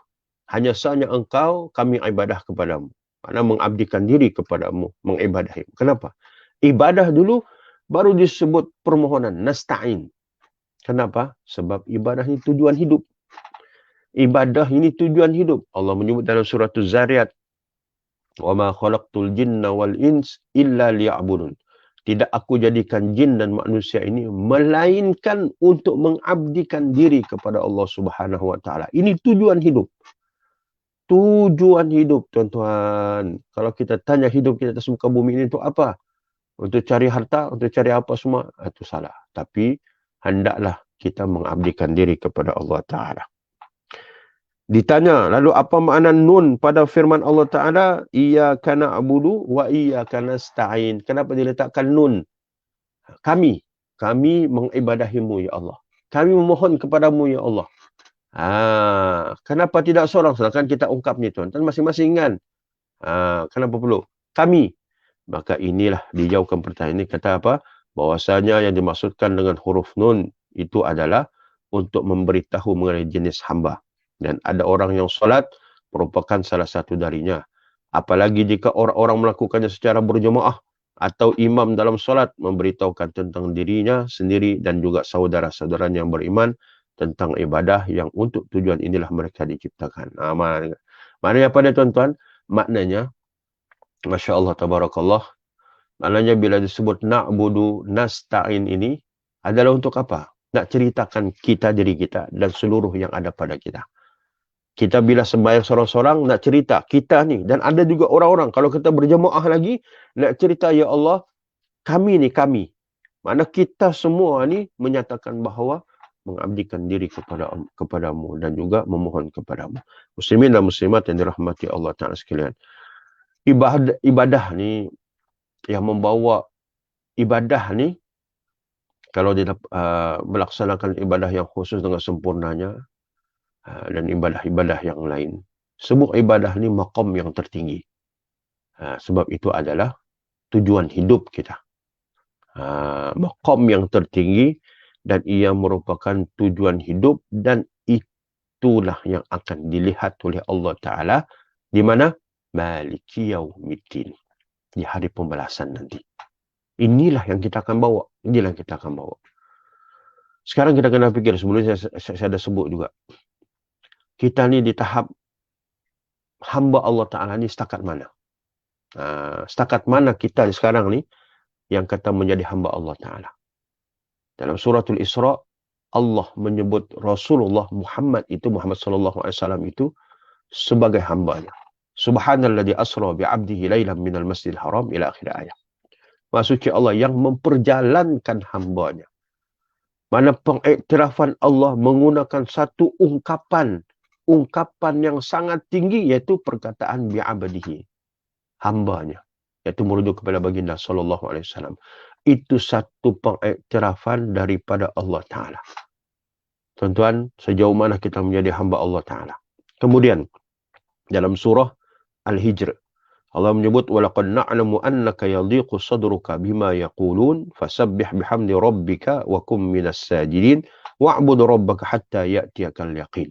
Hanya sahaja engkau, kami ibadah kepadamu. Maknanya mengabdikan diri kepadamu, mengibadahi. Kenapa? Ibadah dulu, baru disebut permohonan, nasta'in. Kenapa? Sebab ibadah ini tujuan hidup. Ibadah ini tujuan hidup. Allah menyebut dalam surah Az-Zariyat, وَمَا خَلَقْتُ الْجِنَّ وَالْإِنْسِ إِلَّا لِيَعْبُدُونَ. Tidak aku jadikan jin dan manusia ini melainkan untuk mengabdikan diri kepada Allah Subhanahu wa Ta'ala. Ini tujuan hidup. Tujuan hidup, tuan-tuan. Kalau kita tanya hidup kita atas muka bumi ini untuk apa? Untuk cari harta, untuk cari apa semua, itu salah. Tapi hendaklah kita mengabdikan diri kepada Allah Ta'ala. Ditanya, lalu apa makna nun pada firman Allah Ta'ala? Iyyaka na'budu wa iyyaka nasta'in. Kenapa diletakkan nun? Kami mengibadahimu ya Allah. Kami memohon kepadamu ya Allah. Kenapa tidak seorang? Sedangkan kita ungkap ni tuan. Masing-masing kan? Kenapa perlu? Kami. Maka inilah dijauhkan pertanyaan ini. Kata apa? Bahwasanya yang dimaksudkan dengan huruf nun itu adalah untuk memberitahu mengenai jenis hamba. Dan ada orang yang solat merupakan salah satu darinya. Apalagi jika orang-orang melakukannya secara berjemaah atau imam dalam solat memberitahukan tentang dirinya sendiri dan juga saudara-saudaranya yang beriman tentang ibadah yang untuk tujuan inilah mereka diciptakan. Maknanya apa dia tuan-tuan? Maknanya, Masya Allah, Tabarakallah. Maknanya bila disebut na'budu, nasta'in ini adalah untuk apa? Nak ceritakan kita, diri kita dan seluruh yang ada pada kita. Kita bila sembahyang seorang-seorang nak cerita kita ni. Dan ada juga orang-orang, kalau kita berjemaah lagi, nak cerita, ya Allah, kami ni kami. Mana kita semua ni menyatakan bahawa mengabdikan diri kepadamu dan juga memohon kepadamu. Muslimin dan muslimat yang dirahmati Allah Ta'ala sekalian. Ibadah ni, yang membawa ibadah ni, kalau dia melaksanakan ibadah yang khusus dengan sempurnanya, dan ibadah-ibadah yang lain. Semua ibadah ni maqam yang tertinggi. Sebab itu adalah tujuan hidup kita. Maqam yang tertinggi dan ia merupakan tujuan hidup dan itulah yang akan dilihat oleh Allah Ta'ala di mana? Maliki Yaumiddin. Di hari pembalasan nanti. Inilah yang kita akan bawa. Inilah yang kita akan bawa. Sekarang kita kena fikir, sebelum saya dah sebut juga. Kita ni di tahap hamba Allah Ta'ala ni setakat mana? Setakat mana kita sekarang ni yang kata menjadi hamba Allah Ta'ala? Dalam suratul Isra, Allah menyebut Rasulullah Muhammad sallallahu alaihi wasallam itu sebagai hambanya. Subhanalladzi asra bi'abdihi lailan minal masjidil haram ila akhir ayat. Maksudnya Allah yang memperjalankan hambanya. Mana pengiktirafan Allah menggunakan satu ungkapan yang sangat tinggi, iaitu perkataan bi'abdihi, hambanya, iaitu merujuk kepada baginda sallallahu alaihi wasallam. Itu satu pengiktirafan daripada Allah Ta'ala. Tuan-tuan, sejauh mana kita menjadi hamba Allah Ta'ala. Kemudian, dalam surah Al-Hijr, Allah menyebut, وَلَقَدْ نَعْلَمُ أَنَّكَ يَضِيقُ صَدْرُكَ بِمَا يَقُولُونَ فَسَبِّحْ بِحَمْدِ رَبِّكَ وَكُمْ مِنَ السَّاجِدِينَ وَاعْبُدْ رَبَّكَ حَتَّى يَأْتِيَكَ الْيَقِينَ.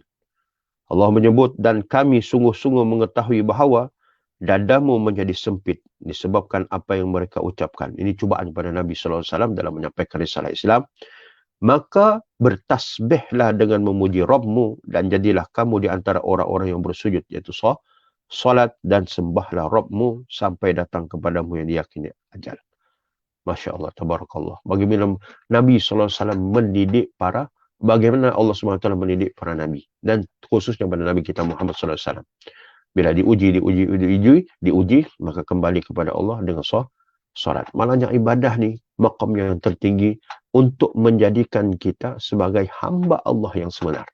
Allah menyebut, dan kami sungguh-sungguh mengetahui bahawa dadamu menjadi sempit disebabkan apa yang mereka ucapkan. Ini cubaan kepada Nabi sallallahu alaihi wasallam dalam menyampaikan risalah Islam. Maka bertasbihlah dengan memuji Rabbmu dan jadilah kamu di antara orang-orang yang bersujud, iaitu salat, dan sembahlah Rabbmu sampai datang kepadamu yang diyakini ajal. Masya Allah, tabarakallah. Bagaimana Nabi sallallahu alaihi wasallam mendidik bagaimana Allah SWT mendidik para Nabi. Dan khususnya pada Nabi kita Muhammad sallallahu alaihi wasallam. Bila diuji, maka kembali kepada Allah dengan solat. Malahnya ibadah ni, maqam yang tertinggi untuk menjadikan kita sebagai hamba Allah yang sebenar.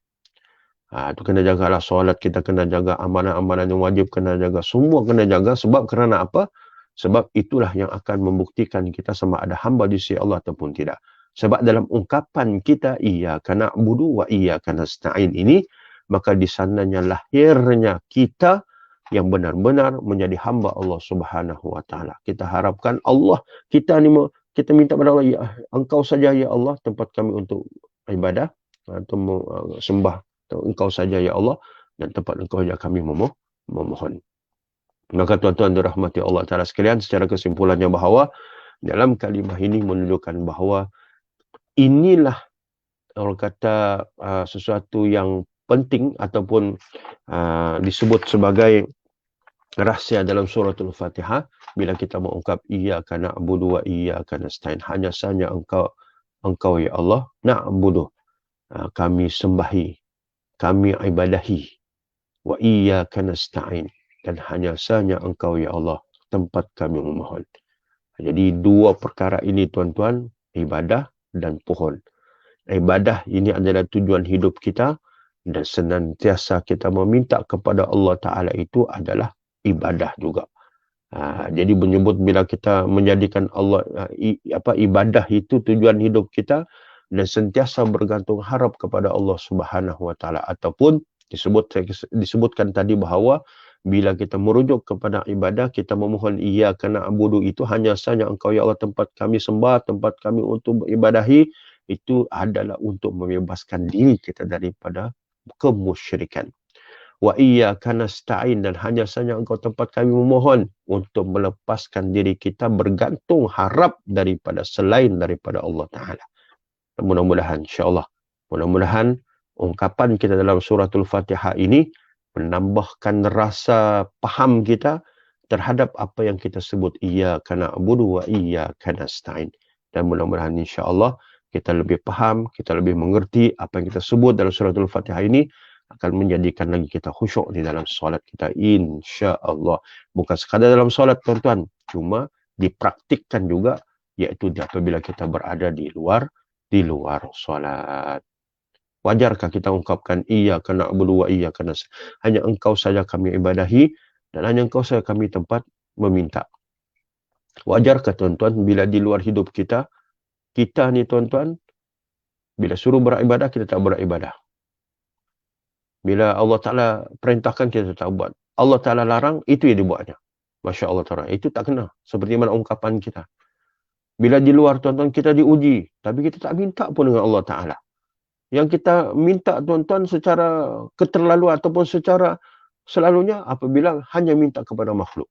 Itu kena jagalah solat, kita kena jaga amalan-amalan yang wajib, kena jaga, semua kena jaga. Sebab kerana apa? Sebab itulah yang akan membuktikan kita sama ada hamba di sisi Allah ataupun tidak. Sebab dalam ungkapan kita, iyyaka na'budu wa iyyaka nasta'in ini, maka di sananya lahirnya kita yang benar-benar menjadi hamba Allah Subhanahu wa Ta'ala. Kita harapkan Allah, kita minta kepada Allah, ya Engkau saja ya Allah tempat kami untuk ibadah atau sembah, atau Engkau saja ya Allah, dan tempat Engkau saja kami memohon. Maka tuan-tuan dirahmati Allah Ta'ala sekalian, secara kesimpulannya bahawa dalam kalimah ini menunjukkan bahawa inilah orang kata sesuatu yang penting ataupun disebut sebagai rahsia dalam suratul Fatihah. Bila kita mengungkap iyyaka na'budu wa iyyaka nasta'in, hanya saja engkau ya Allah na'budu, kami sembahi, kami ibadahi, wa iyyaka nasta'in, dan hanya saja engkau ya Allah tempat kami memohon. Jadi dua perkara ini tuan-tuan, ibadah dan pohon. Ibadah ini adalah tujuan hidup kita, dan senantiasa kita meminta kepada Allah Ta'ala itu adalah ibadah juga. Jadi menyebut bila kita menjadikan Allah ibadah itu tujuan hidup kita, dan sentiasa bergantung harap kepada Allah Subhanahu wa Ta'ala, ataupun disebutkan tadi bahawa bila kita merujuk kepada ibadah, kita memohon iyyaka na'budu, itu hanya saja engkau ya Allah tempat kami sembah, tempat kami untuk beribadahi, itu adalah untuk membebaskan diri kita daripada kemusyrikan. Wa iyyaka nasta'in, dan hanya saja engkau tempat kami memohon untuk melepaskan diri kita bergantung harap daripada selain daripada Allah Ta'ala. Mudah-mudahan, insyaAllah, mudah-mudahan ungkapan kita dalam suratul Fatihah ini menambahkan rasa faham kita terhadap apa yang kita sebut iyyaka na'budu wa iyyaka nasta'in. Dan mudah-mudahan insyaAllah kita lebih faham, kita lebih mengerti apa yang kita sebut dalam suratul Fatihah ini, akan menjadikan lagi kita khusyuk di dalam solat kita, insya-Allah. Bukan sekadar dalam solat tuan-tuan, cuma dipraktikkan juga, iaitu apabila kita berada di luar solat. Wajarkah kita ungkapkan iyyaka na'budu wa iyyaka nasta'in, hanya engkau saja kami ibadahi, dan hanya engkau saja kami tempat meminta. Wajarkah tuan-tuan bila di luar hidup kita ni tuan-tuan, bila suruh beribadah kita tak beribadah. Bila Allah Ta'ala perintahkan, kita tak buat. Allah Ta'ala larang, itu yang dibuatnya. Masya Allah Ta'ala. Itu tak kena. Seperti mana ungkapan kita. Bila di luar tuan-tuan kita diuji, tapi kita tak minta pun dengan Allah Ta'ala. Yang kita minta tuan-tuan secara keterlaluan ataupun secara selalunya apabila hanya minta kepada makhluk.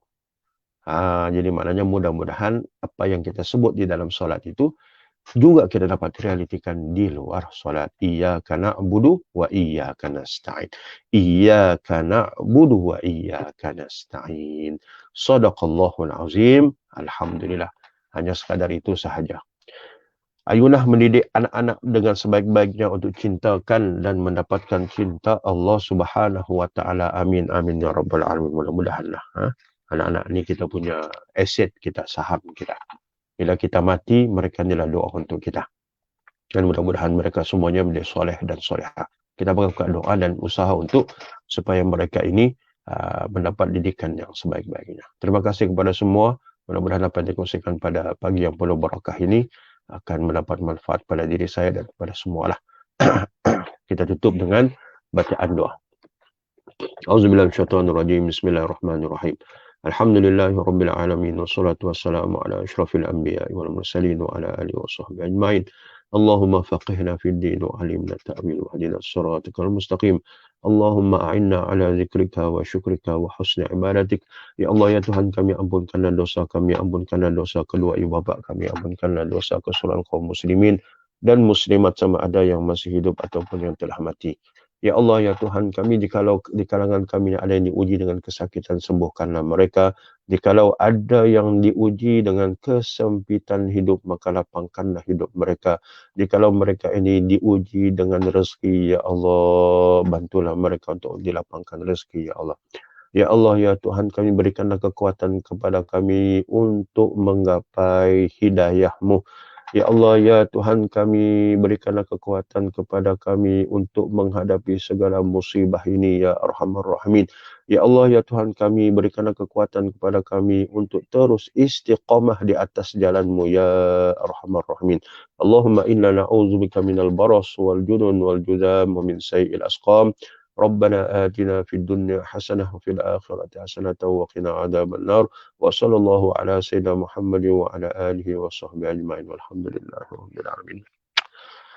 Jadi maknanya mudah-mudahan apa yang kita sebut di dalam solat itu juga kita dapat realitikan di luar solat. Iyyaka na'budu wa iyyaka nasta'in. Iyyaka na'budu wa iyyaka nasta'in. Shadaqallahul azim. Alhamdulillah. Hanya sekadar itu sahaja. Ayunah mendidik anak-anak dengan sebaik-baiknya untuk cintakan dan mendapatkan cinta Allah Subhanahu wa taala. Amin amin ya rabbal alamin. Mudah-mudahanlah anak-anak ni kita punya aset kita, saham kita. Bila kita mati, mereka inilah doa untuk kita. Dan mudah-mudahan mereka semuanya menjadi soleh dan solehah. Kita berbuka doa dan usaha untuk supaya mereka ini mendapat didikan yang sebaik-baiknya. Terima kasih kepada semua. Mudah-mudahan apa yang dikongsikan pada pagi yang penuh barakah ini akan mendapat manfaat pada diri saya dan kepada semualah. Kita tutup dengan bacaan doa. Auzubillahi minasyaitonir rajim. Bismillahirrahmanirrahim. Alhamdulillahirabbil alamin wassalatu wassalamu ala asyrafil anbiya'i wal mursalin wa ala alihi washabbihi ajmain. Allahumma faqihna fid din wa 'allimna ta'wil wa hdina siratal mustaqim. Allahumma a'inna ala zikrika wa syukrika wa husni ibadatik. Ya Allah ya Tuhan kami, ampunkanlah dosa kami, ampunkanlah dosa kedua ibu bapa kami, ampunkanlah dosa keseluruhan kaum muslimin dan muslimat sama ada yang masih hidup ataupun yang telah mati. Ya Allah, ya Tuhan kami, jikalau di kalangan kami ada yang diuji dengan kesakitan, sembuhkanlah mereka. Jikalau ada yang diuji dengan kesempitan hidup, maka lapangkanlah hidup mereka. Jikalau mereka ini diuji dengan rezeki, ya Allah, bantulah mereka untuk dilapangkan rezeki, ya Allah. Ya Allah, ya Tuhan kami, berikanlah kekuatan kepada kami untuk menggapai hidayah-Mu. Ya Allah, ya Tuhan kami, berikanlah kekuatan kepada kami untuk menghadapi segala musibah ini, ya Arhamar Rahimin. Ya Allah, ya Tuhan kami, berikanlah kekuatan kepada kami untuk terus istiqamah di atas jalan-Mu, ya Arhamar Rahimin. Allahumma inna na'udzubika minal baras wal junun wal judam wa min sayyi'il asqam. ربنا آتنا في الدنيا حسنة وفي الآخرة حسنة وقنا عذاب النار وصلى الله على سيدنا محمد وعلى آله وصحبه أجمعين والحمد لله رب العالمين.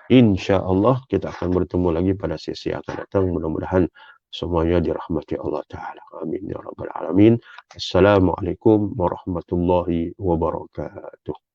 InsyaAllah kita akan bertemu lagi pada sesi akan datang. Mudah-mudahan semuanya dirahmati Allah Ta'ala. Amin ya Rabbal Alamin. Assalamualaikum warahmatullahi wabarakatuh.